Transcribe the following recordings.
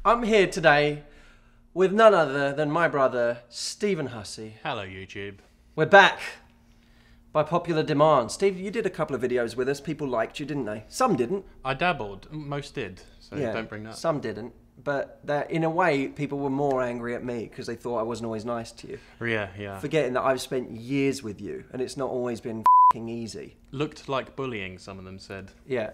I'm here today with none other than my brother, Stephen Hussey. Hello, YouTube. We're back by popular demand. Steve, you did a couple of videos with us. People liked you, didn't they? Some didn't. I dabbled. Most did, so don't bring that up. Some didn't. But in a way, people were more angry at me because they thought I wasn't always nice to you. Yeah. Forgetting that I've spent years with you and it's not always been f***ing easy. Looked like bullying, some of them said. Yeah.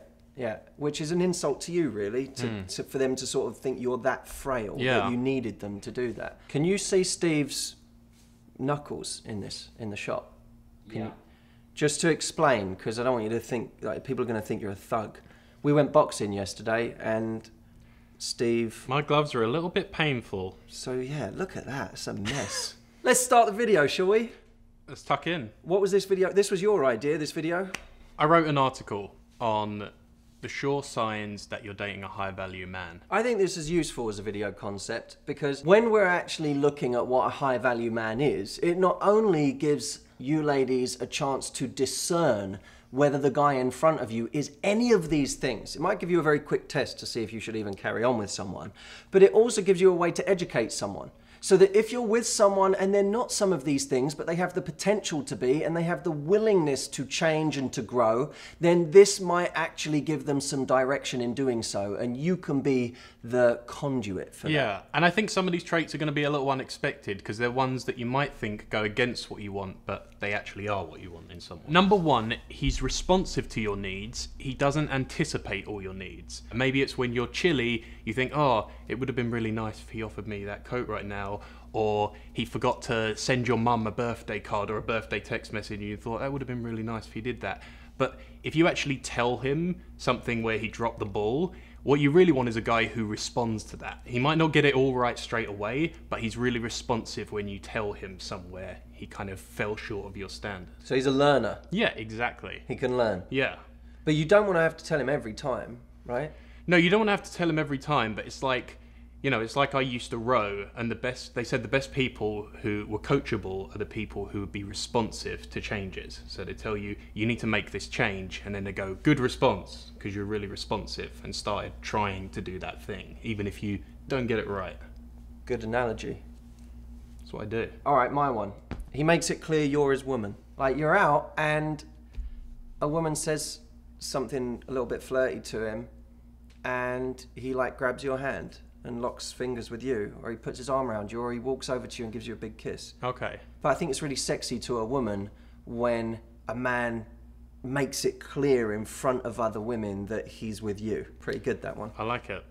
Which is an insult to you, really, for them to sort of think you're that frail that you needed them to do that. Can you see Steve's knuckles in the shot? Just to explain, because I don't want you to think, like, people are going to think you're a thug. We went boxing yesterday, and Steve... My gloves are a little bit painful. So, yeah, look at that. It's a mess. Let's start the video, shall we? Let's tuck in. What was this video? This was your idea, this video? I wrote an article on the sure signs that you're dating a high-value man. I think this is useful as a video concept because when we're actually looking at what a high-value man is, it not only gives you ladies a chance to discern whether the guy in front of you is any of these things. It might give you a very quick test to see if you should even carry on with someone, but it also gives you a way to educate someone. So that if you're with someone and they're not some of these things, but they have the potential to be, and they have the willingness to change and to grow, then this might actually give them some direction in doing so, and you can be the conduit for that. Yeah, and I think some of these traits are going to be a little unexpected because they're ones that you might think go against what you want, but they actually are what you want in someone. Number one, he's responsive to your needs. He doesn't anticipate all your needs. Maybe it's when you're chilly, you think, oh, it would have been really nice if he offered me that coat right now, or he forgot to send your mum a birthday card or a birthday text message and you thought that would have been really nice if he did that. But if you actually tell him something where he dropped the ball, what you really want is a guy who responds to that. He might not get it all right straight away, but he's really responsive when you tell him somewhere he kind of fell short of your standard. So he's a learner. Yeah, exactly. He can learn. Yeah. But you don't want to have to tell him every time, right? No, you don't want to have to tell him every time, but it's like, you know, it's like I used to row, and they said the best people who were coachable are the people who would be responsive to changes. So they tell you, you need to make this change, and then they go, good response, because you're really responsive, and started trying to do that thing, even if you don't get it right. Good analogy. That's what I do. All right, my one. He makes it clear you're his woman. Like, you're out, and a woman says something a little bit flirty to him, and he, like, grabs your hand and locks fingers with you, or he puts his arm around you, or he walks over to you and gives you a big kiss. Okay. But I think it's really sexy to a woman when a man makes it clear in front of other women that he's with you. Pretty good, that one. I like it.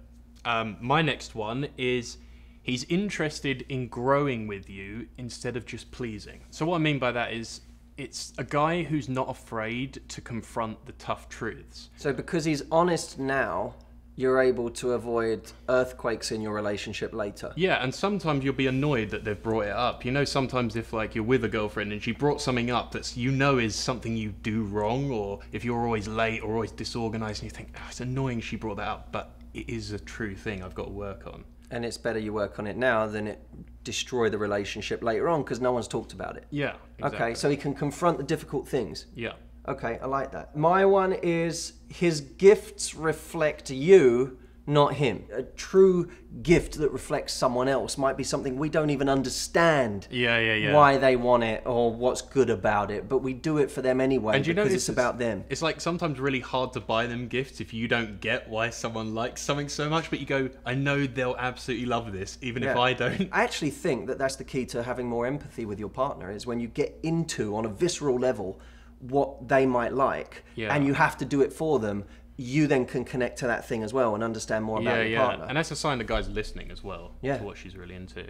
My next one is he's interested in growing with you instead of just pleasing. So what I mean by that is it's a guy who's not afraid to confront the tough truths. So because he's honest now, you're able to avoid earthquakes in your relationship later. Yeah, and sometimes you'll be annoyed that they've brought it up. You know, sometimes if, like, you're with a girlfriend and she brought something up that's, you know, is something you do wrong, or if you're always late or always disorganized and you think, oh, it's annoying she brought that up, but it is a true thing I've got to work on. And it's better you work on it now than it destroy the relationship later on because no one's talked about it. Yeah, exactly. Okay, so he can confront the difficult things. Yeah. Okay, I like that. My one is his gifts reflect you, not him. A true gift that reflects someone else might be something we don't even understand why they want it or what's good about it, but we do it for them anyway because it's about them. It's like sometimes really hard to buy them gifts if you don't get why someone likes something so much, but you go, I know they'll absolutely love this, even if I don't. I actually think that that's the key to having more empathy with your partner, is when you get into, on a visceral level, what they might like, and you have to do it for them, you then can connect to that thing as well and understand more about your partner. And that's a sign the guy's listening as well to what she's really into.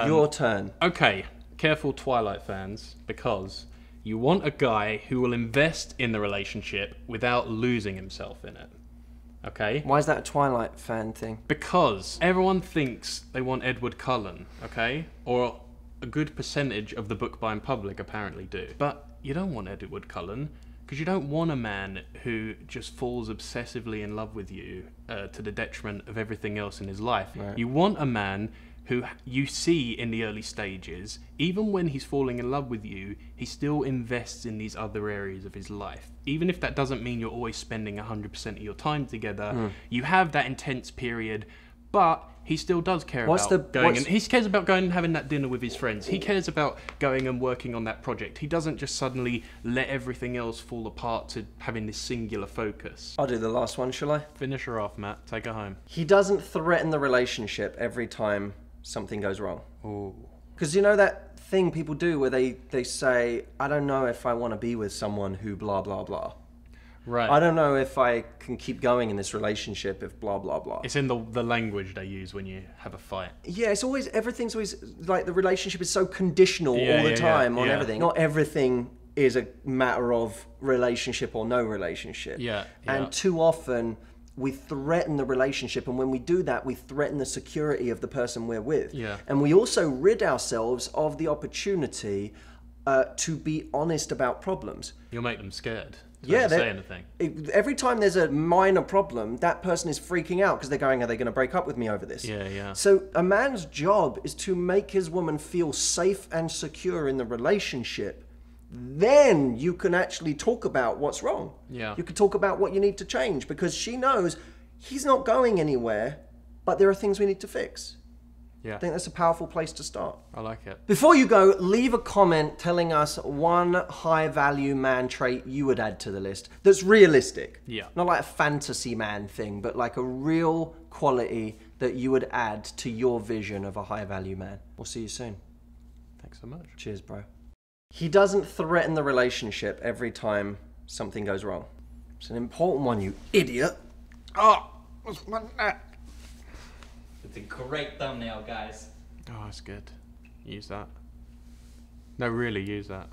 Your turn. Okay, careful Twilight fans, because you want a guy who will invest in the relationship without losing himself in it. Okay? Why is that a Twilight fan thing? Because everyone thinks they want Edward Cullen, okay? Or a good percentage of the book buying public apparently do. But you don't want Edward Cullen, because you don't want a man who just falls obsessively in love with you to the detriment of everything else in his life. Right. You want a man who you see in the early stages, even when he's falling in love with you, he still invests in these other areas of his life. Even if that doesn't mean you're always spending 100% of your time together, you have that intense period, but He still does care What's about the- going what's- and he cares about going and having that dinner with his friends. He cares about going and working on that project. He doesn't just suddenly let everything else fall apart to having this singular focus. I'll do the last one, shall I? Finish her off, Matt. Take her home. He doesn't threaten the relationship every time something goes wrong. Ooh. Because you know that thing people do where they say, I don't know if I want to be with someone who blah, blah, blah. Right. I don't know if I can keep going in this relationship if blah, blah, blah. It's in the language they use when you have a fight. Yeah, it's always, everything's always, like the relationship is so conditional Yeah, all the yeah, time on yeah. everything. Not everything is a matter of relationship or no relationship. Yeah, And yeah. too often we threaten the relationship, and when we do that, we threaten the security of the person we're with. Yeah. And we also rid ourselves of the opportunity to be honest about problems. You'll make them scared. Yeah, Say anything. Every time there's a minor problem, that person is freaking out because they're going, are they going to break up with me over this? Yeah, yeah. So a man's job is to make his woman feel safe and secure in the relationship. Then you can actually talk about what's wrong. Yeah. You can talk about what you need to change because she knows he's not going anywhere, but there are things we need to fix. Yeah. I think that's a powerful place to start. I like it. Before you go, leave a comment telling us one high-value man trait you would add to the list that's realistic. Yeah. Not like a fantasy man thing, but like a real quality that you would add to your vision of a high-value man. We'll see you soon. Thanks so much. Cheers, bro. He doesn't threaten the relationship every time something goes wrong. It's an important one, you idiot. Oh, what's my neck? It's a great thumbnail, guys. Oh, that's good. Use that. No, really, use that.